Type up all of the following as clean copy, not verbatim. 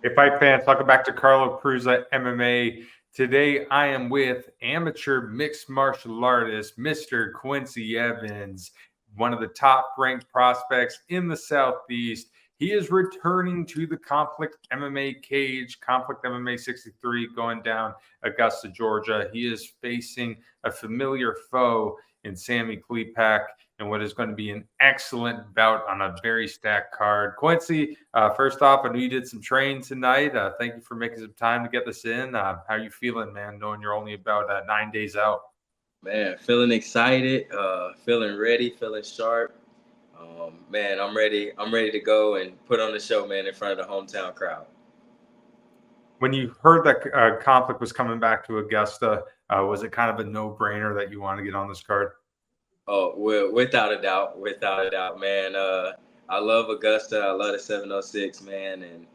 Hey, fight fans, welcome back to Carlo Cruza MMA. Today, I am with amateur mixed martial artist, Mr. Quincy Evans, one of the top-ranked prospects in the Southeast. He is returning to the Conflict MMA cage, Conflict MMA 63, going down Augusta, Georgia. He is facing a familiar foe in Sammy Klepac, and what is going to be an excellent bout on a very stacked card. Quincy, first off, I know you did some training tonight. Thank you for making some time to get this in. How are you feeling, man, knowing you're only about 9 days out? Man, feeling excited, feeling ready, feeling sharp. Man, I'm ready. I'm ready to go and put on the show, man, in front of the hometown crowd. When you heard that Conflict was coming back to Augusta, was it kind of a no-brainer that you want to get on this card? Oh, well, without a doubt, man. I love Augusta. I love the 706, man, and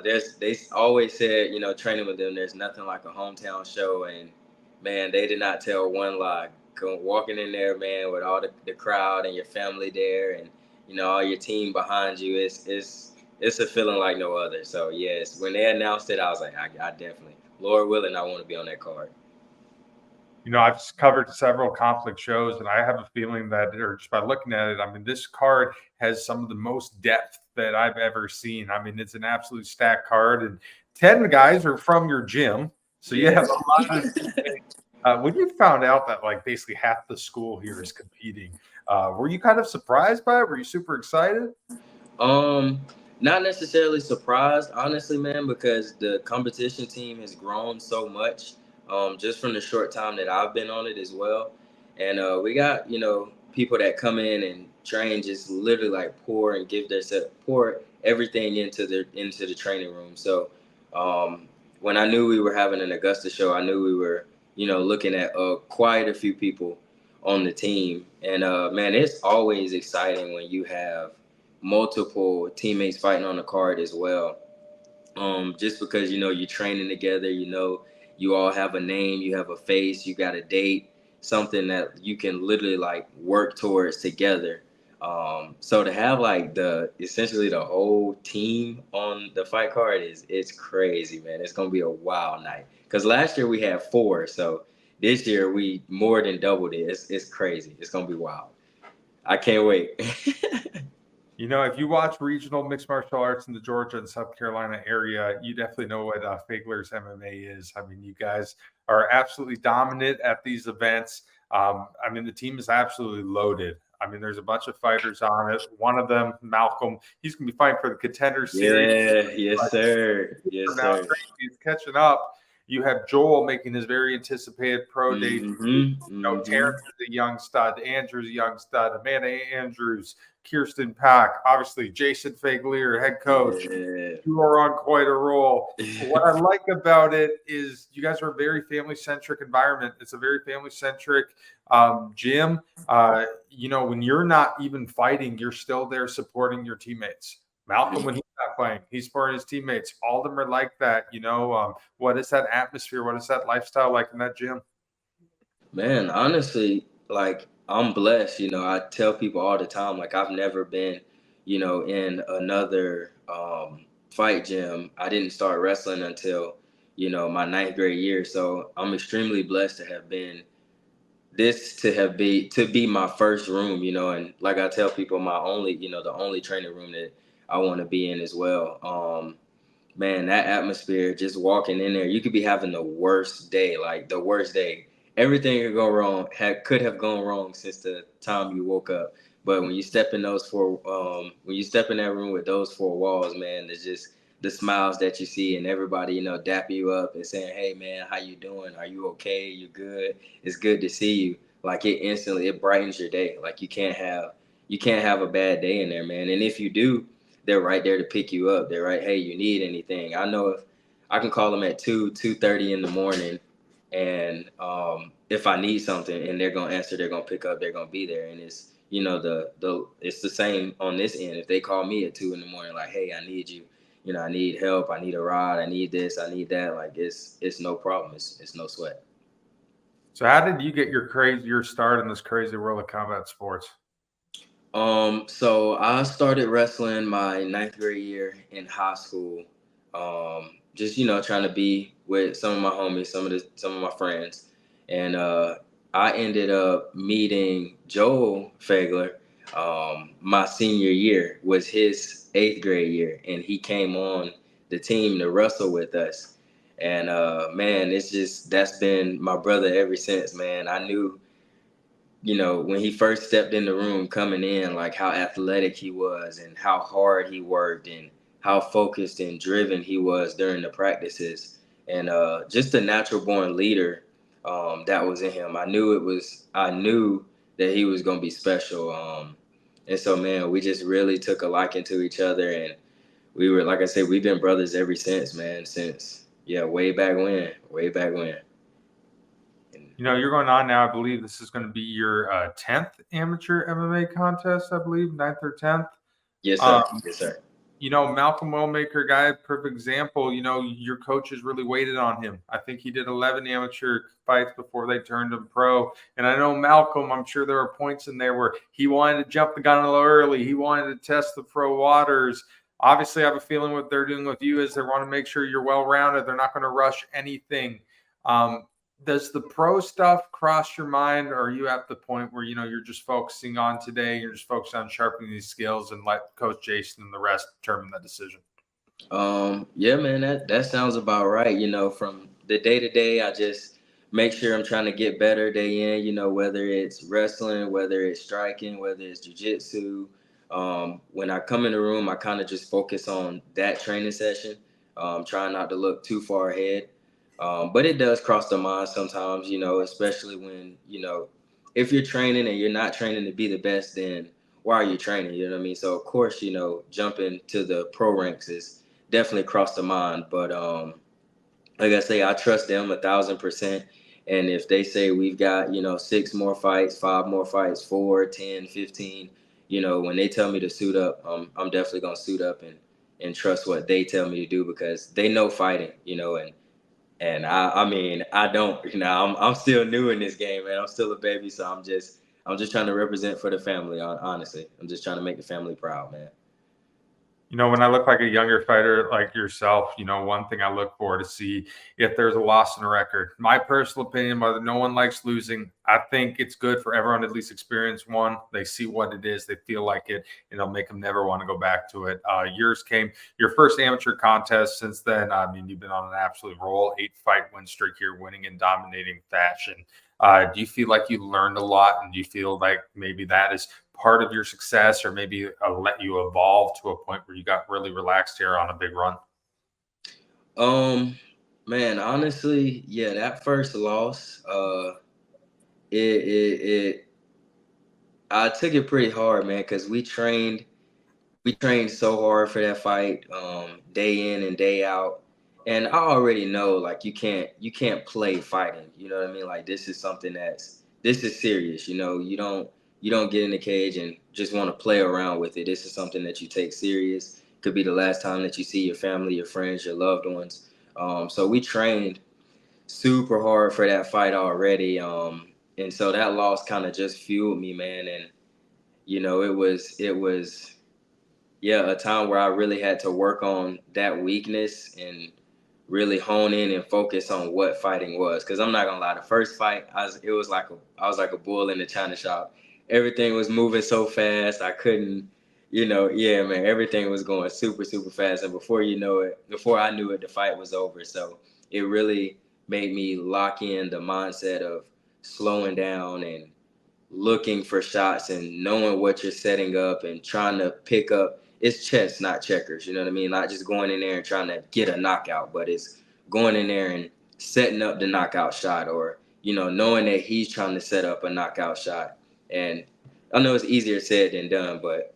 they always said, training with them, there's nothing like a hometown show, and man, they did not tell one lie. Walking in there, man, with all the crowd and your family there, and all your team behind you, it's a feeling like no other. So yes, when they announced it, I was like, I definitely, Lord willing, I want to be on that card. I've covered several Conflict shows, and I have a feeling that, or just by looking at it, I mean, this card has some of the most depth that I've ever seen. I mean, it's an absolute stacked card, and 10 guys are from your gym. So you have a lot of when you found out that like basically half the school here is competing, were you kind of surprised by it? Were you super excited? Um, Not necessarily surprised, honestly, man, because the competition team has grown so much, just from the short time that I've been on it as well. And we got, people that come in and train just literally like pour everything into the training room. So when I knew we were having an Augusta show, I knew we were, looking at quite a few people on the team. And man, it's always exciting when you have multiple teammates fighting on the card as well. Just because you're training together, you all have a name, you have a face, you got a date, something that you can literally like work towards together. So to have like essentially the whole team on the fight card it's crazy, man. It's gonna be a wild night. Cause last year we had 4, so this year we more than doubled it. It's crazy. It's gonna be wild. I can't wait. If you watch regional mixed martial arts in the Georgia and South Carolina area, you definitely know what Fagler's MMA is. I mean, you guys are absolutely dominant at these events. I mean, the team is absolutely loaded. I mean, there's a bunch of fighters on it. One of them, Malcolm, he's going to be fighting for the Contender Series. Yeah, yes, sir. Yes, From now, sir. he's catching up. You have Joel making his very anticipated pro debut. Terrence is a young stud. Andrew's a young stud. Amanda Andrews, Kirsten Pack, obviously Jason Fagler, head coach. Yeah. You are on quite a roll. What I like about it is you guys are a very family-centric environment. It's a very family-centric gym. When you're not even fighting, you're still there supporting your teammates. Malcolm, when he's not playing, he's supporting his teammates. All of them are like that. What is that atmosphere? What is that lifestyle like in that gym? Man, honestly, like I'm blessed. I tell people all the time, like I've never been, in another fight gym. I didn't start wrestling until, my ninth grade year. So I'm extremely blessed to have been to be my first room, and like I tell people, my only, the only training room that I want to be in as well. Man, that atmosphere, just walking in there, you could be having the worst day, like the worst day. Everything could go wrong, could have gone wrong since the time you woke up. But when you step in when you step in that room with those 4 walls, man, there's just the smiles that you see and everybody, dap you up and saying, "Hey, man, how you doing? Are you okay? You good? It's good to see you." Like it brightens your day. Like you can't have a bad day in there, man. And if you do, they're right there to pick you up. They're right, hey, you need anything? I know if I can call them at 2:30 in the morning, and if I need something, and they're gonna answer, they're gonna pick up, they're gonna be there. And it's it's the same on this end. If they call me at 2 in the morning, like, hey, I need you. I need help. I need a ride. I need this. I need that. Like it's no problem. It's no sweat. So how did you get your start in this crazy world of combat sports? So I started wrestling my ninth grade year in high school. Just trying to be with some of my homies, some of my friends, and I ended up meeting Joel Fagler. My senior year was his 8th grade year, and he came on the team to wrestle with us. And man, that's been my brother ever since, man. I knew, when he first stepped in the room coming in, like how athletic he was and how hard he worked and how focused and driven he was during the practices, and just a natural born leader that was in him. I knew that he was going to be special. And so, man, we just really took a liking to each other, and we were, like I said, we've been brothers ever since, man, since, yeah, way back when. You're going on now. I believe this is going to be your 10th amateur MMA contest, I believe, 9th or 10th. Yes, sir. Yes, sir. Malcolm Wellmaker guy, perfect example. Your coaches really waited on him. I think he did 11 amateur fights before they turned him pro. And I know Malcolm, I'm sure there are points in there where he wanted to jump the gun a little early. He wanted to test the pro waters. Obviously, I have a feeling what they're doing with you is they want to make sure you're well-rounded. They're not going to rush anything. Does the pro stuff cross your mind, or are you at the point where, you're just focusing on today, you're just focused on sharpening these skills and let Coach Jason and the rest determine that decision? Yeah, man, that sounds about right. From the day to day, I just make sure I'm trying to get better day in, whether it's wrestling, whether it's striking, whether it's jujitsu. When I come in the room, I kind of just focus on that training session, trying not to look too far ahead. But it does cross the mind sometimes, especially when, if you're training and you're not training to be the best, then why are you training? You know what I mean? So, of course, jumping to the pro ranks is definitely crossed the mind. But like I say, I trust them 1,000%. And if they say we've got, 6 more fights, 5 more fights, 4, 10, 15, when they tell me to suit up, I'm definitely going to suit up and trust what they tell me to do, because they know fighting, and I mean, I don't, I'm still new in this game, man. I'm still a baby. So I'm just trying to represent for the family. Honestly, I'm just trying to make the family proud, man. When I look like a younger fighter like yourself, one thing I look for to see if there's a loss in a record. My personal opinion, whether no one likes losing, I think it's good for everyone to at least experience one. They see what it is, they feel like it, and it'll make them never want to go back to it. Yours came your first amateur contest. Since then, I mean, you've been on an absolute roll, 8-fight win streak here, winning in dominating fashion. Do you feel like you learned a lot, and do you feel like maybe that is part of your success, or maybe let you evolve to a point where you got really relaxed here on a big run? Man, honestly, yeah, that first loss, it I took it pretty hard, man, because we trained so hard for that fight, day in and day out. And I already know, like, you can't play fighting. You know what I mean? Like, this is serious. You don't get in the cage and just want to play around with it. This is something that you take serious. Could be the last time that you see your family, your friends, your loved ones. So we trained super hard for that fight already. And so that loss kind of just fueled me, man. And it was yeah, a time where I really had to work on that weakness and really hone in and focus on what fighting was. Because I'm not gonna lie, the first fight, I was like a bull in the china shop. Everything was moving so fast, I couldn't, yeah, man, everything was going super, super fast. And before I knew it, the fight was over. So it really made me lock in the mindset of slowing down and looking for shots and knowing what you're setting up and trying to pick up. It's chess, not checkers. You know what I mean? Not just going in there and trying to get a knockout, but it's going in there and setting up the knockout shot, or, knowing that he's trying to set up a knockout shot. And I know it's easier said than done, but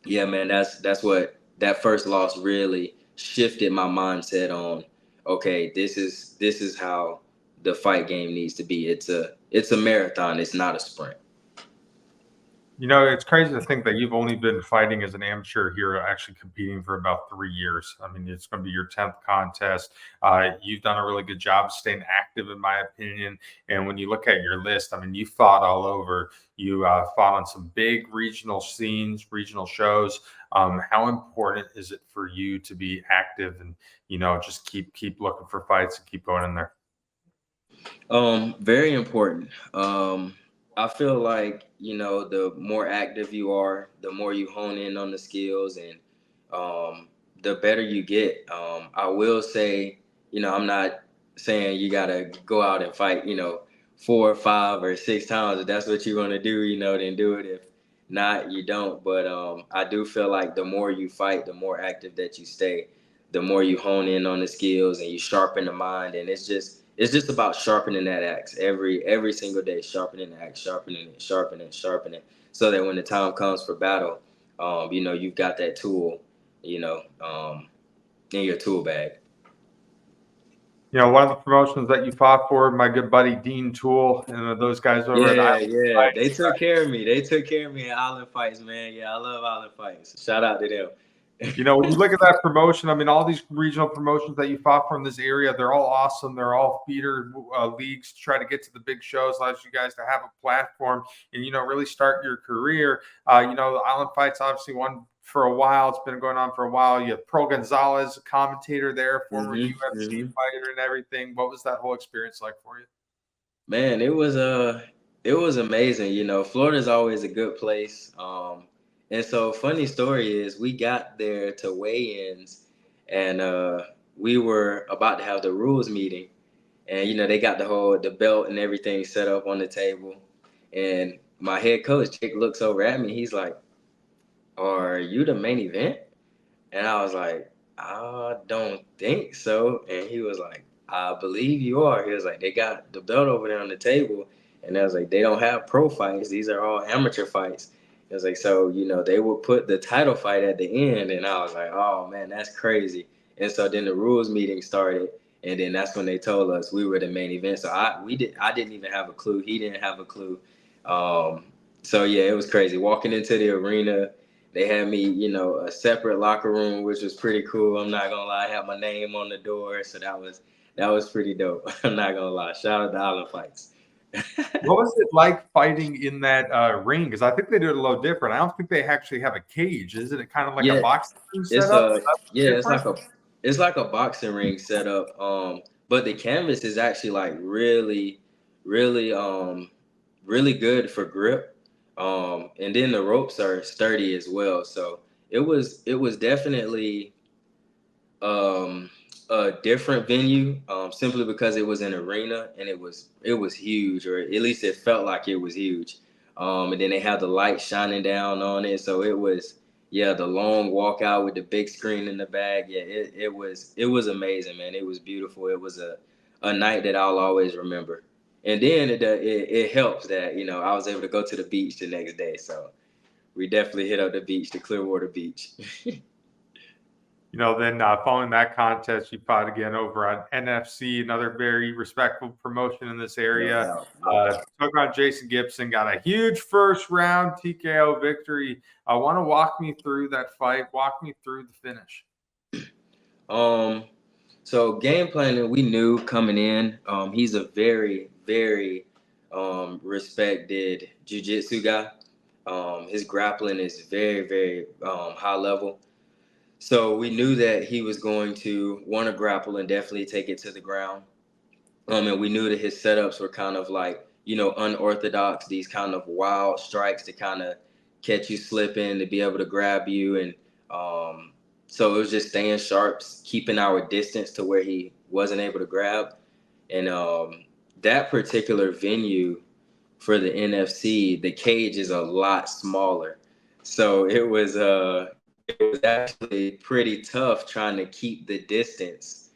yeah, man, that's what that first loss really shifted my mindset on. Okay, this is how the fight game needs to be. It's a marathon. It's not a sprint. It's crazy to think that you've only been fighting as an amateur here, actually competing for about 3 years. I mean, it's going to be your 10th contest. You've done a really good job staying active, in my opinion. And when you look at your list, I mean, you fought all over. You fought on some big regional scenes, regional shows. How important is it for you to be active and, just keep looking for fights and keep going in there? Very important. I feel like, the more active you are, the more you hone in on the skills, and the better you get. I will say, I'm not saying you gotta go out and fight, 4 or 5 or 6 times. If that's what you want to do, then do it. If not, you don't. But I do feel like the more you fight, the more active that you stay, the more you hone in on the skills and you sharpen the mind. And it's just about sharpening that axe every single day, sharpening the axe, sharpening it, sharpening, so that when the time comes for battle, you've got that tool, in your tool bag. One of the promotions that you fought for, my good buddy Dean Toole, and those guys over at Yeah, Island yeah. They Fights. took care of me. They took care of me at Island Fights, man. Yeah, I love Island Fights. Shout out to them. When you look at that promotion, I mean, all these regional promotions that you fought from this area, they're all awesome. They're all feeder leagues to try to get to the big shows, allows you guys to have a platform and, really start your career. The Island Fights obviously won for a while. It's been going on for a while. You have Pearl Gonzalez, a commentator there, former UFC fighter and everything. What was that whole experience like for you? Man, it was amazing. Florida's always a good place. And so funny story is we got there to weigh-ins, and we were about to have the rules meeting, and they got the belt and everything set up on the table, and my head coach Jake looks over at me. He's like, "Are you the main event?" And I was like, "I don't think so." And he was like, "I believe you are." He was like, "They got the belt over there on the table." And I was like, "They don't have pro fights. These are all amateur fights." It was like, so, they would put the title fight at the end. And I was like, "Oh, man, that's crazy." And so then the rules meeting started. And then that's when they told us we were the main event. So I didn't even have a clue. He didn't have a clue. Um, so, yeah, it was crazy. Walking into the arena, they had me, a separate locker room, which was pretty cool. I'm not gonna lie, I had my name on the door, so that was pretty dope. I'm not gonna lie. Shout out to Island Fights. What was it like fighting in that ring? Because I think they do it a little different. I don't think they actually have a cage. Isn't it kind of like a Yeah, boxing ring it's setup? a yeah, it's Different? like a boxing ring setup. But the canvas is actually like really, really, really good for grip. And then the ropes are sturdy as well. So it was definitely um a different venue, simply because it was an arena, and it was huge, or at least it felt like it was huge. And then they had the light shining down on it, so it was, yeah, the long walkout with the big screen in the back. Yeah, it was amazing, man. It was beautiful. It was a night that I'll always remember. And then it helps that I was able to go to the beach the next day, so we definitely hit up the beach, the Clearwater Beach. Then following that contest, you fought again over on NFC, another very respectful promotion in this No area. doubt, no doubt. Took on Jason Gibson, got a huge first round TKO victory. I want to walk me through that fight. Walk me through the finish. Um, so game planning, we knew coming in. He's a very, very respected jiu-jitsu guy. His grappling is very, very high level. So we knew that he was going to want to grapple and definitely take it to the ground. And we knew that his setups were kind of like, unorthodox, these kind of wild strikes to kind of catch you slipping, to be able to grab you. And so it was just staying sharp, keeping our distance to where he wasn't able to grab. And that particular venue for the NFC, the cage is a lot smaller. So it was actually pretty tough trying to keep the distance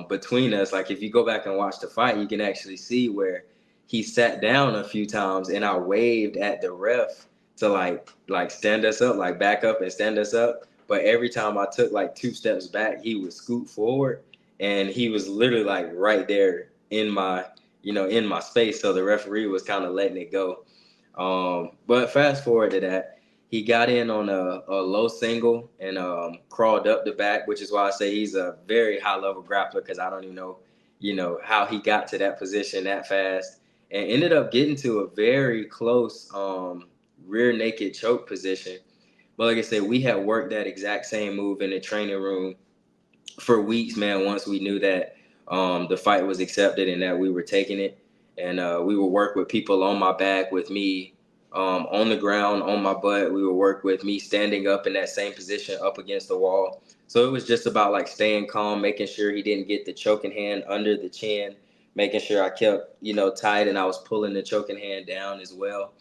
between us. Like, if you go back and watch the fight, you can actually see where he sat down a few times, and I waved at the ref to like stand us up, like back up and stand us up. But every time I took like 2 steps back, he would scoot forward, and he was literally like right there in my space. So the referee was kind of letting it go. But fast forward to that, he got in on a low single and crawled up the back, which is why I say he's a very high level grappler because I don't even know, how he got to that position that fast and ended up getting to a very close rear naked choke position. But like I said, we had worked that exact same move in the training room for weeks, man. Once we knew that the fight was accepted and that we were taking it, and we would work with people on my back, with me on the ground, on my butt. We would work with me standing up in that same position, up against the wall. So it was just about like staying calm, making sure he didn't get the choking hand under the chin, making sure I kept tight, and I was pulling the choking hand down as well.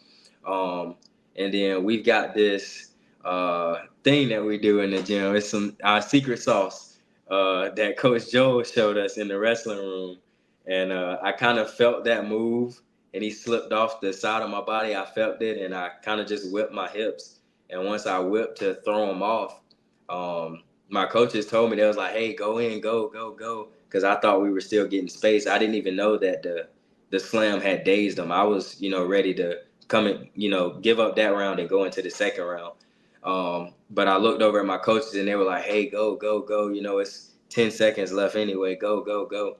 Um, and then we've got this thing that we do in the gym. It's our secret sauce that Coach Joe showed us in the wrestling room. And I kind of felt that move, and he slipped off the side of my body. I felt it, and I kind of just whipped my hips. And once I whipped to throw him off, my coaches told me, they was like, hey, go in, go, go, go. Because I thought we were still getting space. I didn't even know that the slam had dazed him. I was, ready to come and, give up that round and go into the second round. But I looked over at my coaches, and they were like, hey, go, go, go. It's 10 seconds left anyway. Go, go, go.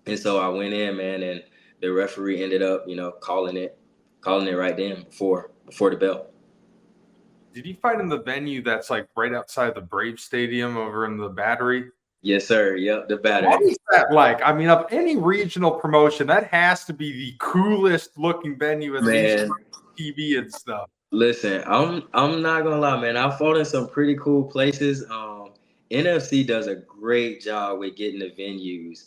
And so I went in, man, and the referee ended up, calling it right then before the bell. Did you fight in the venue that's like right outside the Brave Stadium over in the Battery? Yes, sir. Yep, the Battery. What is that like? I mean, of any regional promotion, that has to be the coolest looking venue, at least for TV and stuff. Listen, I'm not gonna lie, man. I fought in some pretty cool places. NFC does a great job with getting the venues.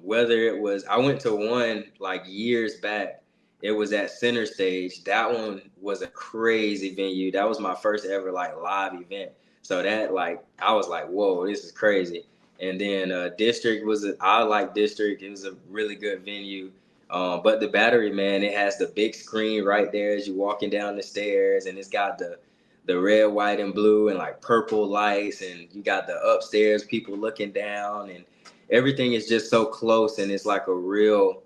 Whether it was, I went to one like years back. It was at Center Stage. That one was a crazy venue. That was my first ever like live event. So that I was like, whoa, this is crazy. And then District I like District. It was a really good venue. But the Battery, man, it has the big screen right there as you're walking down the stairs, and it's got the red, white, and blue and like purple lights, and you got the upstairs people looking down, and everything is just so close, and it's like a real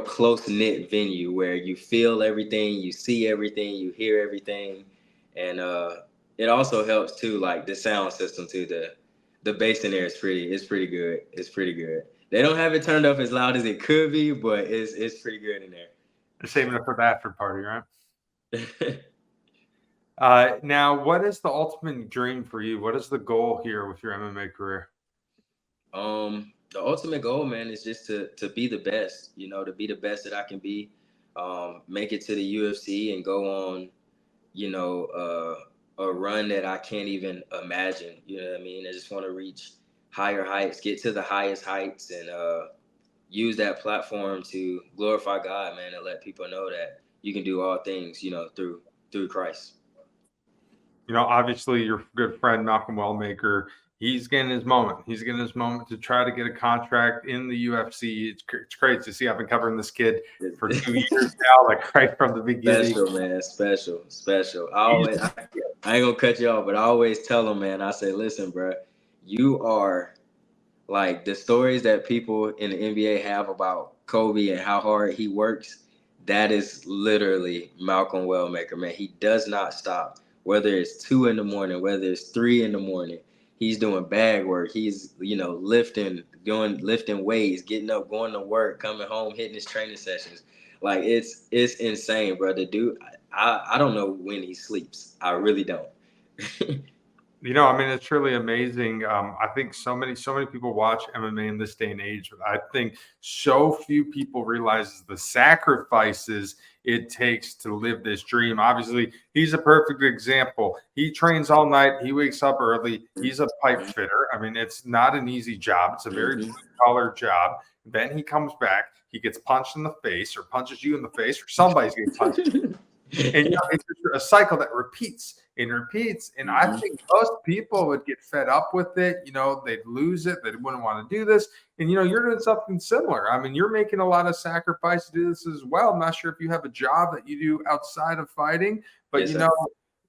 close knit venue where you feel everything, you see everything, you hear everything, and it also helps too, like the sound system too. The bass in there is pretty good. It's pretty good. They don't have it turned up as loud as it could be, but it's pretty good in there. They're saving it for the after party, right? Now, what is the ultimate dream for you? What is the goal here with your MMA career? The ultimate goal, man, is just to be the best. To be the best that I can be. Make it to the UFC and go on, a run that I can't even imagine. You know what I mean? I just want to reach higher heights, get to the highest heights, and use that platform to glorify God, man, and let people know that you can do all things, through Christ. Obviously your good friend Malcolm Wellmaker, he's getting his moment. He's getting his moment to try to get a contract in the UFC. It's crazy to see. I've been covering this kid for 2 years now, like right from the beginning. Special, man. Special. I ain't gonna cut you off, but I always tell him, man, I say, listen, bro, you are like the stories that people in the NBA have about Kobe and how hard he works. That is literally Malcolm Wellmaker, man. He does not stop. Whether it's 2 a.m, whether it's 3 a.m, he's doing bag work. He's, lifting weights, getting up, going to work, coming home, hitting his training sessions. Like it's insane, bro. The dude, I don't know when he sleeps. I really don't. I mean, it's really amazing. I think so many people watch MMA in this day and age, but I think so few people realize the sacrifices it takes to live this dream. Obviously, he's a perfect example. He trains all night. He wakes up early. He's a pipe fitter. I mean, it's not an easy job. It's a very blue-collar job. Then he comes back. He gets punched in the face, or punches you in the face, or somebody's getting punched. And it's a cycle that repeats and repeats. And I think most people would get fed up with it. They'd lose it. They wouldn't want to do this. And, you're doing something similar. I mean, you're making a lot of sacrifice to do this as well. I'm not sure if you have a job that you do outside of fighting, but, yes,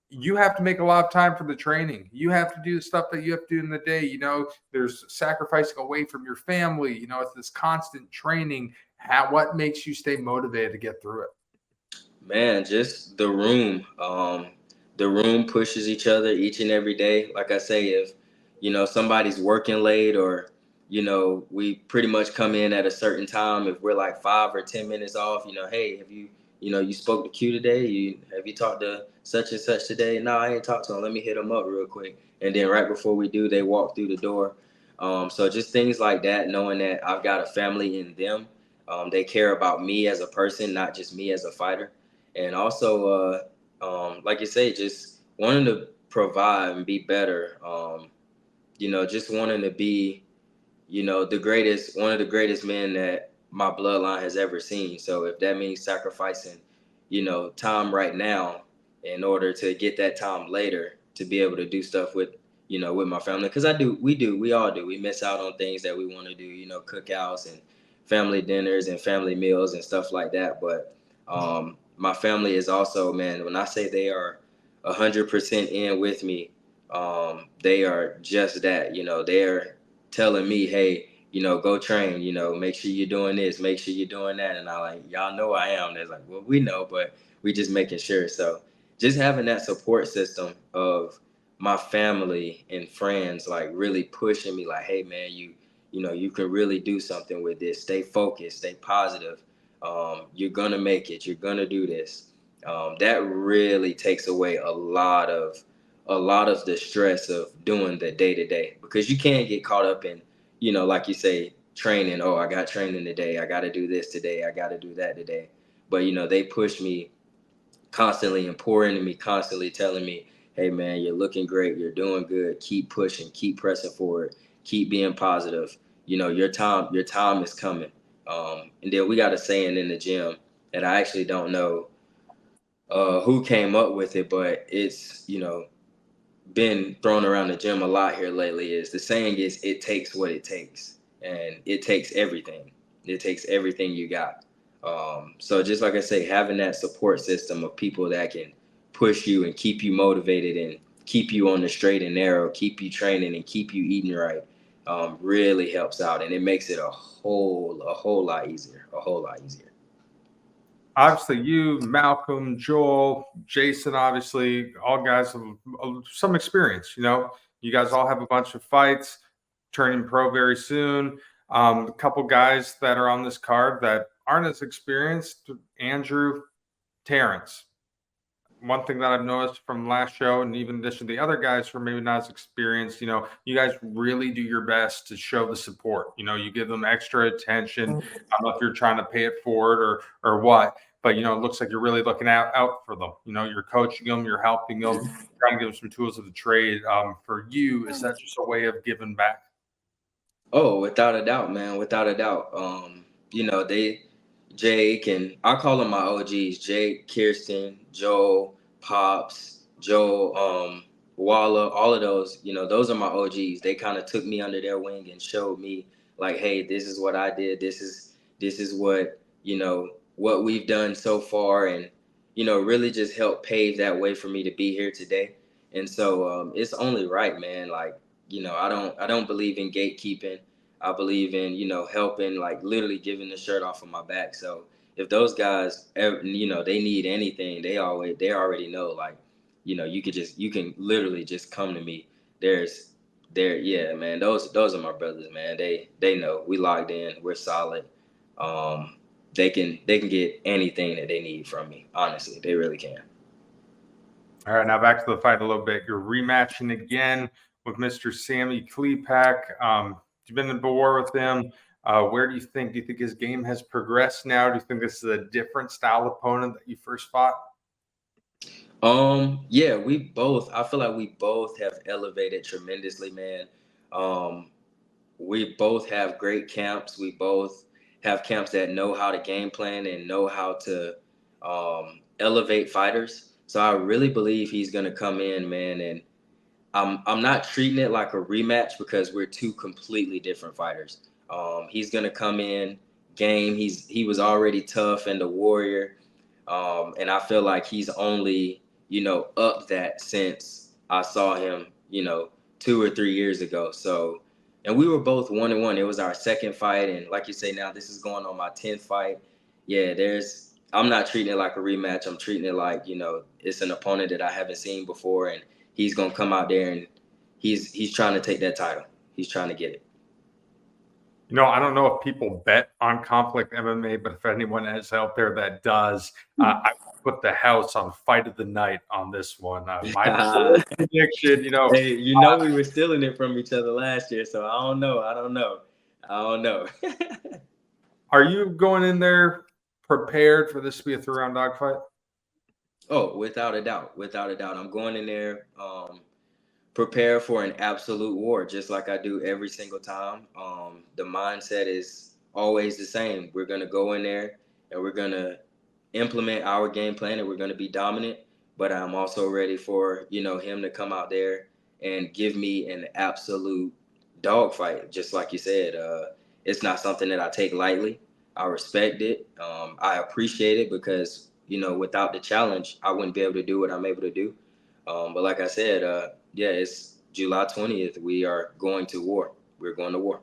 you have to make a lot of time for the training. You have to do the stuff that you have to do in the day. There's sacrificing away from your family. It's this constant training. what makes you stay motivated to get through it? Man, just the room. The room pushes each other each and every day. Like I say, if somebody's working late, or we pretty much come in at a certain time. If we're like 5 or 10 minutes off, hey, have you spoke to Q today? Have you talked to such and such today? No, I ain't talked to him. Let me hit him up real quick. And then right before we do, they walk through the door. So just things like that, knowing that I've got a family in them. They care about me as a person, not just me as a fighter. And also, like you say, just wanting to provide and be better. Just wanting to be, one of the greatest men that my bloodline has ever seen. So if that means sacrificing, time right now in order to get that time later to be able to do stuff with my family, because we all do. We miss out on things that we want to do, cookouts and family dinners and family meals and stuff like that. But my family is also, man, when I say they are 100% in with me, they are just that. They're telling me, hey, go train, make sure you're doing this, make sure you're doing that. And I like, y'all know I am. They're like, well, we know, but we just making sure. So just having that support system of my family and friends, like really pushing me like, hey man, you can really do something with this. Stay focused, stay positive. You're going to make it. You're going to do this. That really takes away a lot of the stress of doing the day to day, because you can't get caught up in, like you say, training. Oh, I got training today. I got to do this today. I got to do that today. But, they push me constantly and pour into me, constantly telling me, hey, man, you're looking great. You're doing good. Keep pushing. Keep pressing forward. Keep being positive. Your time is coming. And then we got a saying in the gym that I actually don't know who came up with it, but it's, been thrown around the gym a lot here lately. Is the saying is, it takes what it takes, and it takes everything. It takes everything you got. So just like I say, having that support system of people that can push you and keep you motivated and keep you on the straight and narrow, keep you training and keep you eating right, really helps out, and it makes it a whole lot easier, a whole lot easier. Obviously, you, Malcolm, Joel, Jason, obviously, all guys have some experience. You guys all have a bunch of fights, turning pro very soon. A couple guys that are on this card that aren't as experienced: Andrew, Terrence. One thing that I've noticed from last show, and even in addition to the other guys who are maybe not as experienced, you guys really do your best to show the support. You give them extra attention. I don't know if you're trying to pay it forward or what, but it looks like you're really looking out for them. You're coaching them, you're helping them, trying to give them some tools of the trade. For you, is that just a way of giving back? Oh, without a doubt, man, without a doubt. Jake, and I call them my OGs: Jake, Kirsten, Joe, Pops, Joe, Walla, all of those. Those are my OGs. They kind of took me under their wing and showed me, like, hey, this is what I did. This is what we've done so far, and really just helped pave that way for me to be here today. And so it's only right, man. Like, I don't believe in gatekeeping. I believe in, helping, like literally giving the shirt off of my back. So if those guys ever, they need anything, they already know, like, you can literally just come to me. Yeah, man, those are my brothers, man. They know we logged in, we're solid. They can get anything that they need from me. Honestly, they really can. All right, now back to the fight a little bit. You're rematching again with Mr. Sammy Klepac. You've been in war with him. Where do you think? Do you think his game has progressed now? Do you think this is a different style opponent that you first fought? Yeah, I feel like we both have elevated tremendously, man. Um, we both have great camps. We both have camps that know how to game plan and know how to elevate fighters. So I really believe he's gonna come in, man, and I'm not treating it like a rematch because we're two completely different fighters. He's gonna come in game. He was already tough and a warrior, and I feel like he's only up that since I saw him 2 or 3 years ago. So And we were both 1-1. It was our second fight, and like you say, now this is going on my 10th fight. Yeah, I'm not treating it like a rematch. I'm treating it like, it's an opponent that I haven't seen before, and he's gonna come out there and he's trying to take that title. He's trying to get it. I don't know if people bet on Conflict MMA, but if anyone is out there that does, I put the house on fight of the night on this one. My prediction, Hey, we were stealing it from each other last year, so I don't know. Are you going in there prepared for this to be a 3-round dogfight? Oh, without a doubt. I'm going in there prepare for an absolute war, just like I do every single time. The mindset is always the same. We're going to go in there and we're going to implement our game plan, and we're going to be dominant. But I'm also ready for, him to come out there and give me an absolute dogfight. Just like you said, it's not something that I take lightly. I respect it. I appreciate it because, without the challenge, I wouldn't be able to do what I'm able to do. But like I said, yeah, it's July 20th. We are going to war. We're going to war.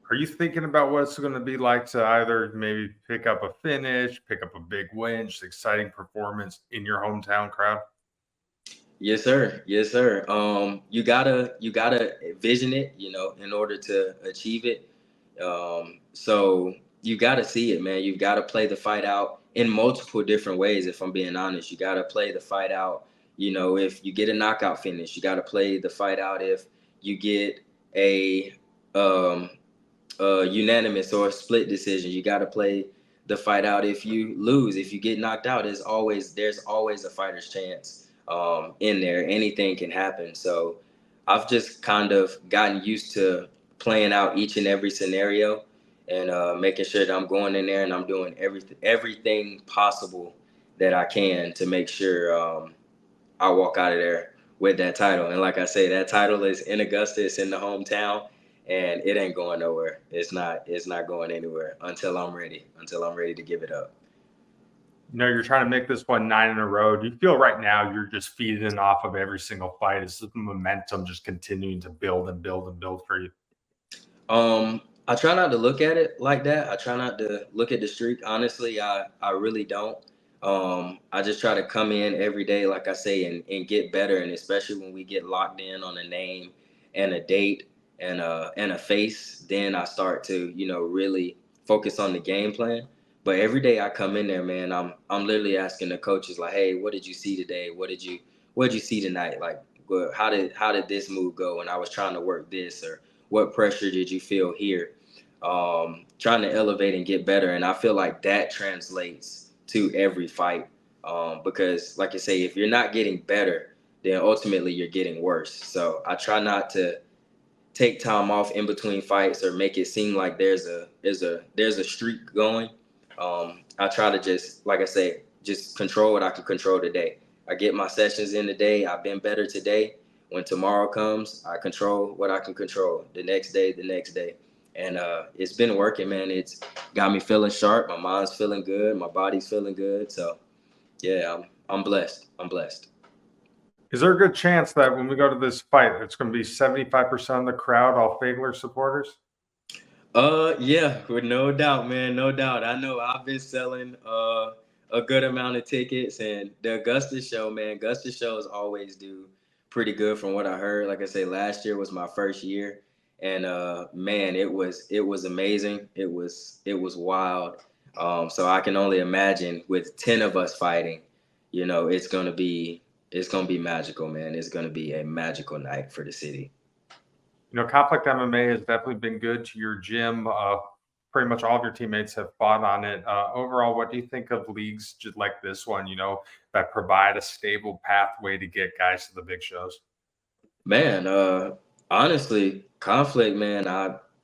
Are you thinking about what it's going to be like to either maybe pick up a finish, pick up a big win, just exciting performance in your hometown crowd? Yes, sir. Yes, sir. You gotta vision it, in order to achieve it. So you gotta see it, man. You've got to play the fight out in multiple different ways. If I'm being honest, you got to play the fight out. If you get a knockout finish, you got to play the fight out. If you get a um, unanimous or a split decision, you got to play the fight out. If you lose, if you get knocked out, there's always a fighter's chance in there. Anything can happen. So I've just kind of gotten used to playing out each and every scenario, and making sure that I'm going in there and I'm doing everything possible that I can to make sure I walk out of there with that title. And like I say, that title is in Augusta. It's in the hometown, and it ain't going nowhere. It's not going anywhere until I'm ready to give it up. You're trying to make this one 9 in a row. Do you feel right now you're just feeding off of every single fight? Is the momentum just continuing to build and build and build for you? I try not to look at it like that. I try not to look at the streak. Honestly, I really don't. I just try to come in every day, like I say, and get better. And especially when we get locked in on a name and a date and a face, then I start to, really focus on the game plan. But every day I come in there, man, I'm literally asking the coaches like, hey, what did you see today? What did you see tonight? Like, how did this move go? And I was trying to work this, or what pressure did you feel here? Trying to elevate and get better. And I feel like that translates to every fight. Because like I say, if you're not getting better, then ultimately you're getting worse. So I try not to take time off in between fights or make it seem like there's a streak going. I try to just, like I say, just control what I can control today. I get my sessions in today. I've been better today. When tomorrow comes, I control what I can control. The next day. And it's been working, man. It's got me feeling sharp. My mind's feeling good. My body's feeling good. So, yeah, I'm blessed. Is there a good chance that when we go to this fight, it's going to be 75% of the crowd all Fagler supporters? Yeah, with no doubt, man, no doubt. I know I've been selling a good amount of tickets, and the Augusta show, man, Augusta shows always do pretty good from what I heard. Like I say, last year was my first year, and man, it was amazing. It was wild. So I can only imagine with 10 of us fighting, it's gonna be magical, man. It's gonna be a magical night for the city. Conflict MMA has definitely been good to your gym. Pretty much all of your teammates have fought on it. Overall, what do you think of leagues just like this one, that provide a stable pathway to get guys to the big shows? Man, honestly, Conflict, man,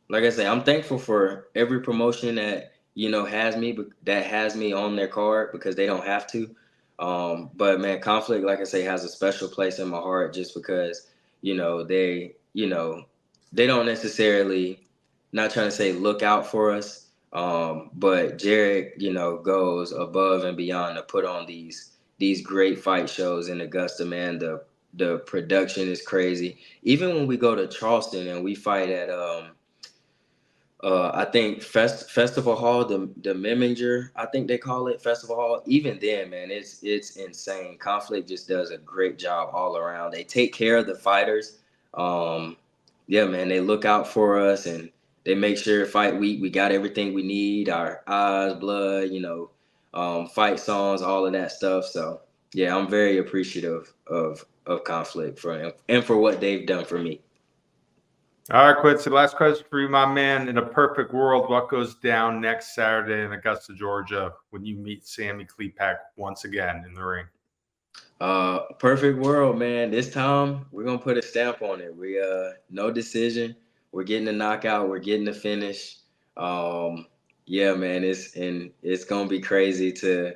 like I say, I'm thankful for every promotion that, has me on their card, because they don't have to. But man, Conflict, like I say, has a special place in my heart, just because, they don't necessarily, not trying to say look out for us. But Jared, goes above and beyond to put on these great fight shows in Augusta, man. The production is crazy. Even when we go to Charleston and we fight at I think Festival Hall, the Meminger, I think they call it Festival Hall. Even then, man, it's insane. Conflict just does a great job all around. They take care of the fighters. Yeah, man, they look out for us and they make sure fight week we got everything we need, our eyes, blood, fight songs, all of that stuff. So yeah, I'm very appreciative of Conflict for what they've done for me. All right, Quincy, last question for you, my man. In a perfect world, what goes down next Saturday in Augusta, Georgia, when you meet Sammy Klepac once again in the ring? Perfect world, man. This time we're gonna put a stamp on it. We no decision. We're getting a knockout. We're getting the finish. Yeah, man. It's gonna be crazy to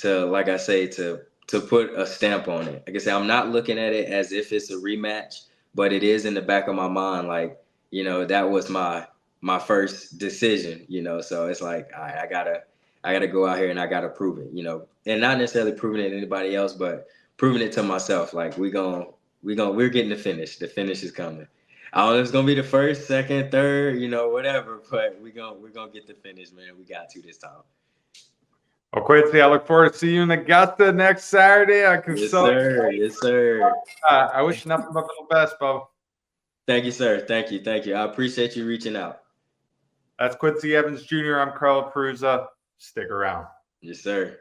like I say to put a stamp on it. Like I say, I'm not looking at it as if it's a rematch, but it is in the back of my mind. Like that was my first decision. So it's like I gotta go out here and I gotta prove it. And not necessarily proving it to anybody else, but proving it to myself. Like we're getting the finish. The finish is coming. I don't know if it's gonna be the first, second, third, whatever, but we're gonna get the finish, man. We got to this time. Well, Quincy, I look forward to seeing you in Augusta next Saturday. Yes, sir. Yes, sir. I wish you nothing but the best, Bo. Thank you, sir. Thank you. Thank you. I appreciate you reaching out. That's Quincy Evans Jr. I'm Carlo Perusa. Stick around. Yes, sir.